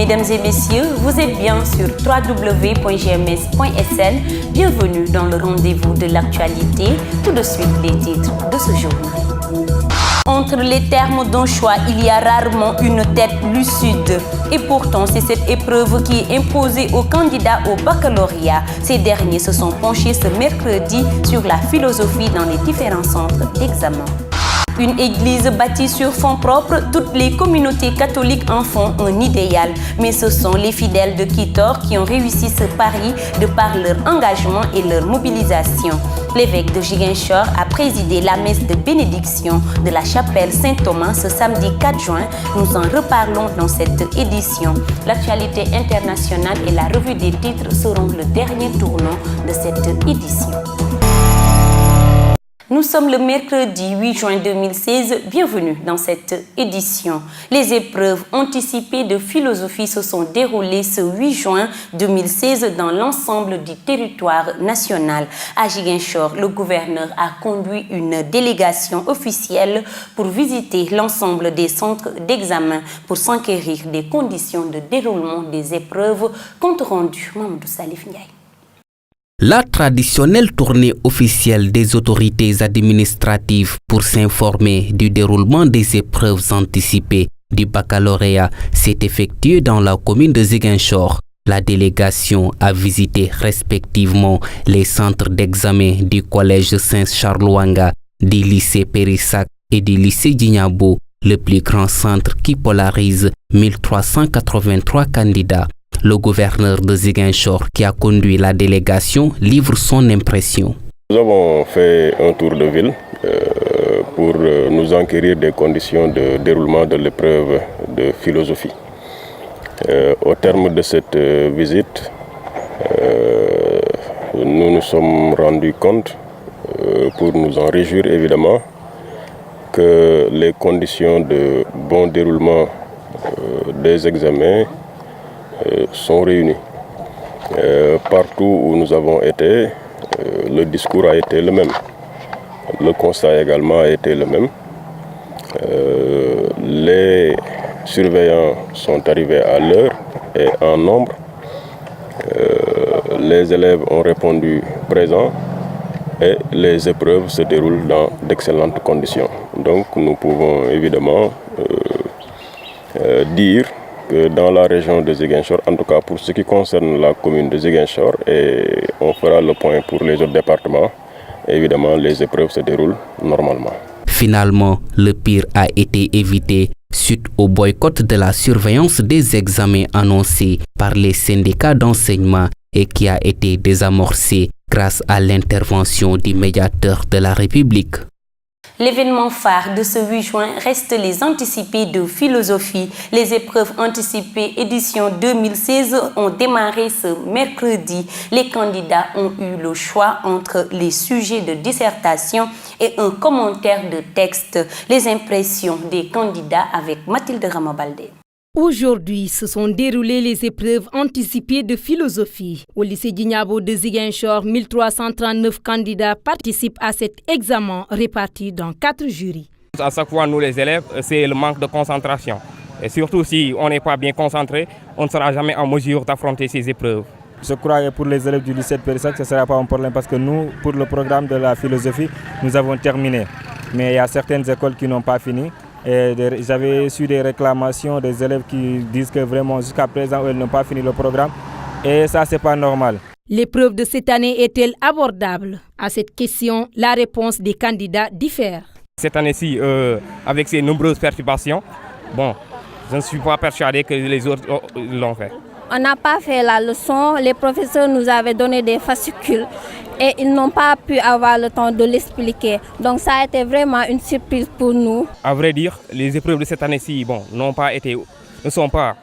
Mesdames et messieurs, vous êtes bien sur www.gms.sn. Bienvenue dans le rendez-vous de l'actualité. Tout de suite, les titres de ce journal. Entre les termes d'un choix, il y a rarement une tête lucide. Et pourtant, c'est cette épreuve qui est imposée aux candidats au baccalauréat. Ces derniers se sont penchés ce mercredi sur la philosophie dans les différents centres d'examen. Une église bâtie sur fonds propres, toutes les communautés catholiques en font un idéal. Mais ce sont les fidèles de Kitor qui ont réussi ce pari de par leur engagement et leur mobilisation. L'évêque de Ziguinchor a présidé la messe de bénédiction de la chapelle Saint-Thomas ce samedi 4 juin. Nous en reparlons dans cette édition. L'actualité internationale et la revue des titres seront le dernier tournant de cette édition. Nous sommes le mercredi 8 juin 2016. Bienvenue dans cette édition. Les épreuves anticipées de philosophie se sont déroulées ce 8 juin 2016 dans l'ensemble du territoire national. À Ziguinchor, le gouverneur a conduit une délégation officielle pour visiter l'ensemble des centres d'examen pour s'enquérir des conditions de déroulement des épreuves. Compte rendu, Mamadou Salif Ndiaye. La traditionnelle tournée officielle des autorités administratives pour s'informer du déroulement des épreuves anticipées du baccalauréat s'est effectuée dans la commune de Ziguinchor. La délégation a visité respectivement les centres d'examen du collège Saint-Charles-Wanga, du lycée Périssac et du lycée Djignabo, le plus grand centre qui polarise 1383 candidats. Le gouverneur de Ziguinchor, qui a conduit la délégation, livre son impression. Nous avons fait un tour de ville pour nous enquérir des conditions de déroulement de l'épreuve de philosophie. Au terme de cette visite, nous nous sommes rendus compte, pour nous en réjouir évidemment, que les conditions de bon déroulement des examens sont réunis. Partout où nous avons été, le discours a été le même. Le constat également a été le même. Les surveillants sont arrivés à l'heure et en nombre. Les élèves ont répondu présents et les épreuves se déroulent dans d'excellentes conditions. Donc nous pouvons évidemment dire que dans la région de Ziguinchor, en tout cas pour ce qui concerne la commune de Ziguinchor, et on fera le point pour les autres départements, évidemment les épreuves se déroulent normalement. Finalement, le pire a été évité suite au boycott de la surveillance des examens annoncé par les syndicats d'enseignement et qui a été désamorcé grâce à l'intervention du médiateur de la République. L'événement phare de ce 8 juin reste les anticipés de philosophie. Les épreuves anticipées édition 2016 ont démarré ce mercredi. Les candidats ont eu le choix entre les sujets de dissertation et un commentaire de texte. Les impressions des candidats avec Mathilde Ramabaldé. Aujourd'hui, se sont déroulées les épreuves anticipées de philosophie. Au lycée Djignabo de Ziguinchor, 1339 candidats participent à cet examen réparti dans 4 jurys. À chaque fois, nous les élèves, c'est le manque de concentration. Et surtout, si on n'est pas bien concentré, on ne sera jamais en mesure d'affronter ces épreuves. Je crois que pour les élèves du lycée de Périssac, ce ne sera pas un problème parce que nous, pour le programme de la philosophie, nous avons terminé. Mais il y a certaines écoles qui n'ont pas fini. J'avais reçu des réclamations des élèves qui disent que vraiment jusqu'à présent, elles n'ont pas fini le programme. Et ça, ce n'est pas normal. L'épreuve de cette année est-elle abordable? À cette question, la réponse des candidats diffère. Cette année-ci, avec ces nombreuses perturbations, je ne suis pas persuadé que les autres l'ont fait. On n'a pas fait la leçon, les professeurs nous avaient donné des fascicules et ils n'ont pas pu avoir le temps de l'expliquer. Donc ça a été vraiment une surprise pour nous. À vrai dire, les épreuves de cette année-ci ne sont pas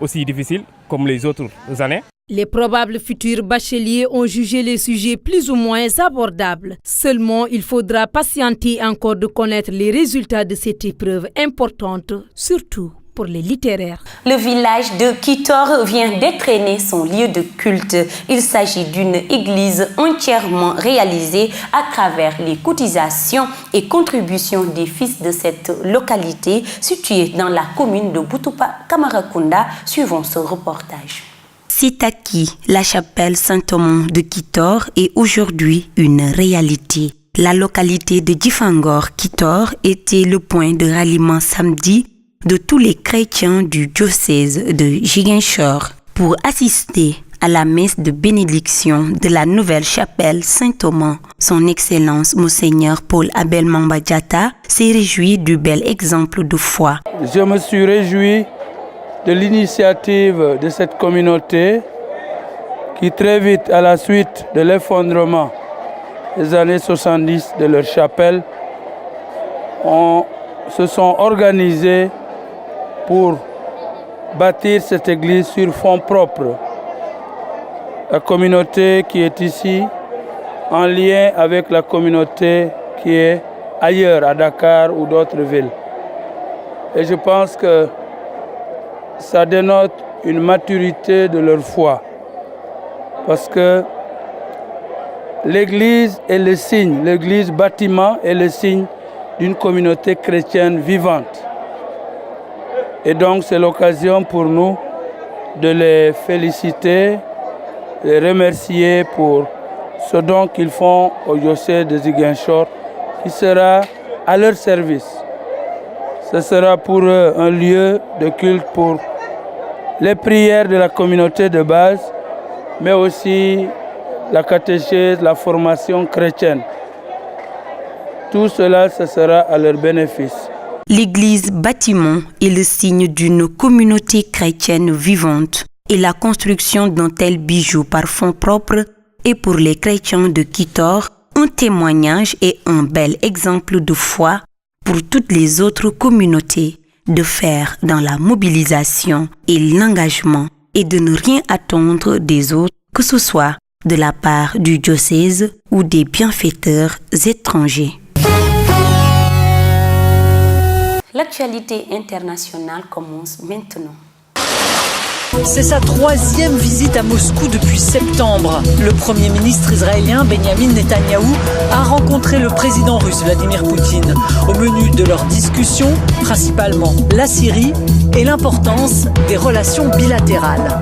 aussi difficiles comme les autres années. Les probables futurs bacheliers ont jugé les sujets plus ou moins abordables. Seulement, il faudra patienter encore de connaître les résultats de cette épreuve importante, surtout pour les littéraires. Le village de Kitor vient d'étrenner son lieu de culte. Il s'agit d'une église entièrement réalisée à travers les cotisations et contributions des fils de cette localité située dans la commune de Boutoupa Kamarakunda. Suivons ce reportage. C'est acquis, la chapelle Saint-Thomas de Kitor est aujourd'hui une réalité. La localité de Djifangor, Kitor, était le point de ralliement samedi de tous les chrétiens du diocèse de Ziguinchor pour assister à la messe de bénédiction de la nouvelle chapelle Saint-Thomas. Son Excellence Monseigneur Paul Abel Mambadjata s'est réjoui du bel exemple de foi. Je me suis réjoui de l'initiative de cette communauté qui très vite à la suite de l'effondrement des années 70 de leur chapelle se sont organisés pour bâtir cette église sur fonds propres. La communauté qui est ici en lien avec la communauté qui est ailleurs à Dakar ou d'autres villes. Et je pense que ça dénote une maturité de leur foi. Parce que l'église est le signe, l'église bâtiment est le signe d'une communauté chrétienne vivante. Et donc c'est l'occasion pour nous de les féliciter, les remercier pour ce don qu'ils font au diocèse de Ziguinchor, qui sera à leur service. Ce sera pour eux un lieu de culte pour les prières de la communauté de base, mais aussi la catéchèse, la formation chrétienne. Tout cela, ce sera à leur bénéfice. L'église bâtiment est le signe d'une communauté chrétienne vivante et la construction d'un tel bijou par fonds propres est pour les chrétiens de Kitor un témoignage et un bel exemple de foi pour toutes les autres communautés de faire dans la mobilisation et l'engagement et de ne rien attendre des autres, que ce soit de la part du diocèse ou des bienfaiteurs étrangers. L'actualité internationale commence maintenant. C'est sa 3e visite à Moscou depuis septembre. Le Premier ministre israélien Benjamin Netanyahou a rencontré le président russe Vladimir Poutine. Au menu de leur discussion, principalement la Syrie et l'importance des relations bilatérales.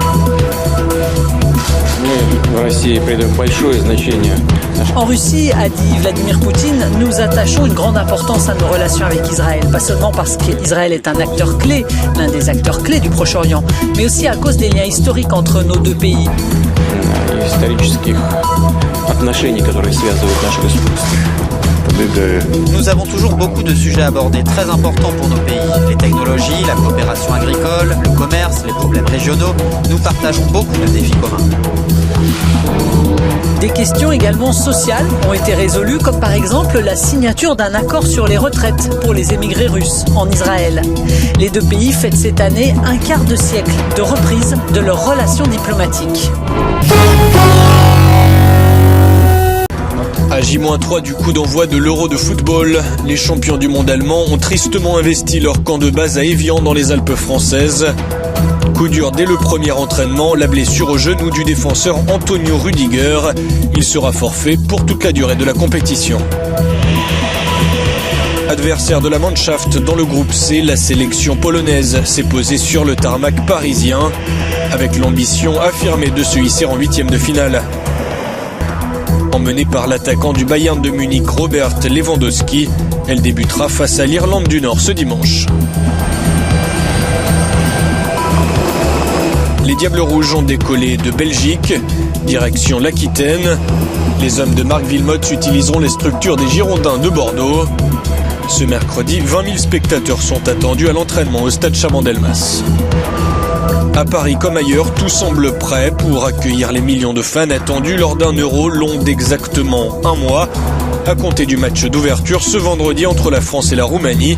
En Russie, a dit Vladimir Poutine, nous attachons une grande importance à nos relations avec Israël. Pas seulement parce qu'Israël est un acteur clé, l'un des acteurs clés du Proche-Orient, mais aussi à cause des liens historiques entre nos deux pays. Nous avons toujours beaucoup de sujets abordés très importants pour nos pays. Les technologies, la coopération agricole, le commerce, les problèmes régionaux. Nous partageons beaucoup de défis communs. Des questions également sociales ont été résolues, comme par exemple la signature d'un accord sur les retraites pour les émigrés russes en Israël. Les deux pays fêtent cette année un quart de siècle de reprise de leurs relations diplomatiques. À J-3 du coup d'envoi de l'Euro de football, les champions du monde allemands ont tristement investi leur camp de base à Évian dans les Alpes françaises. Coup dur dès le premier entraînement, la blessure au genou du défenseur Antonio Rüdiger. Il sera forfait pour toute la durée de la compétition. Adversaire de la Mannschaft dans le groupe C, la sélection polonaise s'est posée sur le tarmac parisien avec l'ambition affirmée de se hisser en 8e de finale. Emmenée par l'attaquant du Bayern de Munich Robert Lewandowski, elle débutera face à l'Irlande du Nord ce dimanche. Les Diables Rouges ont décollé de Belgique, direction l'Aquitaine. Les hommes de Marc Wilmots utiliseront les structures des Girondins de Bordeaux. Ce mercredi, 20 000 spectateurs sont attendus à l'entraînement au stade Chaban-Delmas. À Paris comme ailleurs, tout semble prêt pour accueillir les millions de fans attendus lors d'un Euro long d'exactement un mois, à compter du match d'ouverture ce vendredi entre la France et la Roumanie.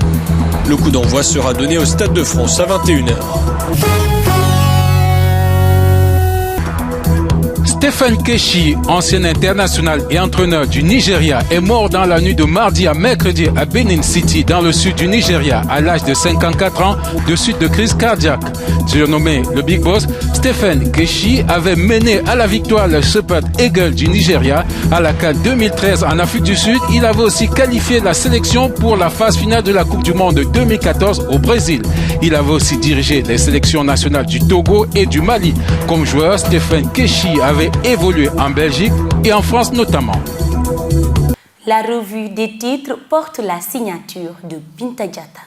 Le coup d'envoi sera donné au Stade de France à 21h. Stephen Keshi, ancien international et entraîneur du Nigeria, est mort dans la nuit de mardi à mercredi à Benin City, dans le sud du Nigeria, à l'âge de 54 ans, de suite de crise cardiaque. Surnommé le Big Boss, Stephen Keshi avait mené à la victoire le Super Eagles du Nigeria à la CAN 2013 en Afrique du Sud. Il avait aussi qualifié la sélection pour la phase finale de la Coupe du Monde 2014 au Brésil. Il avait aussi dirigé les sélections nationales du Togo et du Mali. Comme joueur, Stephen Keshi avait évolué en Belgique et en France notamment. La revue des titres porte la signature de Binta Diatta.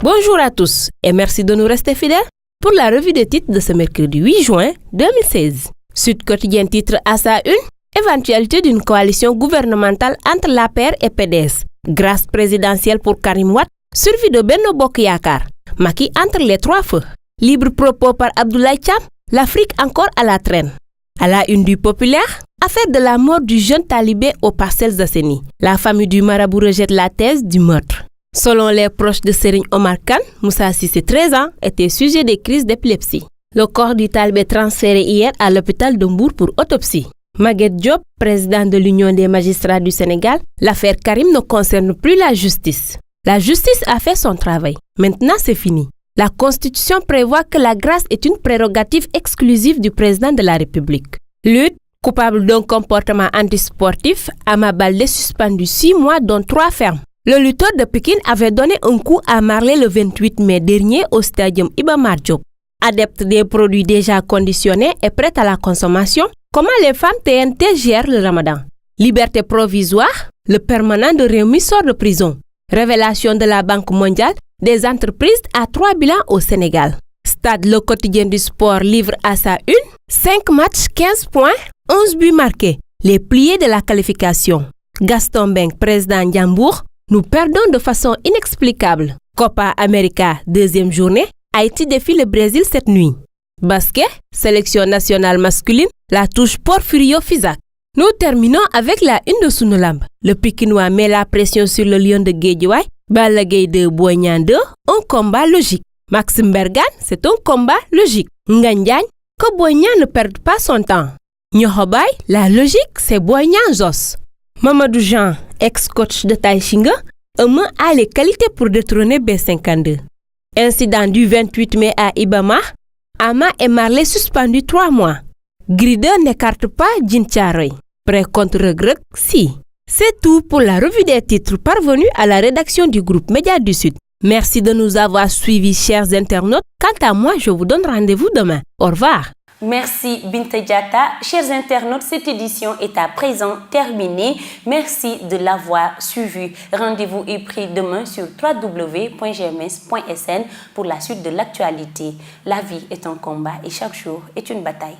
Bonjour à tous et merci de nous rester fidèles pour la revue des titres de ce mercredi 8 juin 2016. Sud Quotidien titre à sa une, éventualité d'une coalition gouvernementale entre l'APR et PDS. Grâce présidentielle pour Karim Wade, survie de Benno Bokk Yakaar. Macky entre les trois feux. Libre propos par Abdoulaye Thiam, l'Afrique encore à la traîne. À la une du Populaire, affaire de la mort du jeune talibé aux Parcelles Assainies. La famille du marabout rejette la thèse du meurtre. Selon les proches de Serigne Omar Kane, Moussa Cissé, 13 ans, était sujet des crises d'épilepsie. Le corps du talibé transféré hier à l'hôpital de Mbour pour autopsie. Maguette Diop, président de l'Union des magistrats du Sénégal, l'affaire Karim ne concerne plus la justice. La justice a fait son travail. Maintenant, c'est fini. La Constitution prévoit que la grâce est une prérogative exclusive du président de la République. Lutte, coupable d'un comportement antisportif, Ama Baldé suspendu 6 mois dont 3 fermes. Le lutteur de Pékin avait donné un coup à Marley le 28 mai dernier au stadium Iba Mar Diop. Adepte des produits déjà conditionnés et prêts à la consommation, comment les femmes TNT gèrent le ramadan? Liberté provisoire, le permanent de Rewmi sort de prison. Révélation de la Banque mondiale, des entreprises à 3 bilans au Sénégal. Stade Le Quotidien du Sport livre à sa une, 5 matchs, 15 points, 11 buts marqués. Les pliés de la qualification. Gaston Mbengue, président Ndiambour, nous perdons de façon inexplicable. Copa América, deuxième journée, Haïti défie le Brésil cette nuit. Basket, sélection nationale masculine, la touche Porfirio Fisac. Nous terminons avec la une de Sunulamb. Le Pikinois met la pression sur le Lion de Guédiawaye. Balla Gaye 2, Boy Niang 2, un combat logique. Maxime Bergane, c'est un combat logique. Ngagne Diagne, que Boy Niang ne perde pas son temps. Niokhobaye, la logique, c'est Boy Niang Zoss. Mamadou Jean, ex-coach de Taïchinga, a les qualités pour détrôner B52. Incident du 28 mai à Iba Mar, Ama et Marley suspendus 3 mois. Grider n'écarte pas Djin Thiaroye. Prêt contre regret, si. C'est tout pour la revue des titres parvenue à la rédaction du groupe Média du Sud. Merci de nous avoir suivis, chers internautes. Quant à moi, je vous donne rendez-vous demain. Au revoir. Merci Binta Diatta. Chers internautes, cette édition est à présent terminée. Merci de l'avoir suivi. Rendez-vous est pris demain sur www.gms.sn pour la suite de l'actualité. La vie est un combat et chaque jour est une bataille.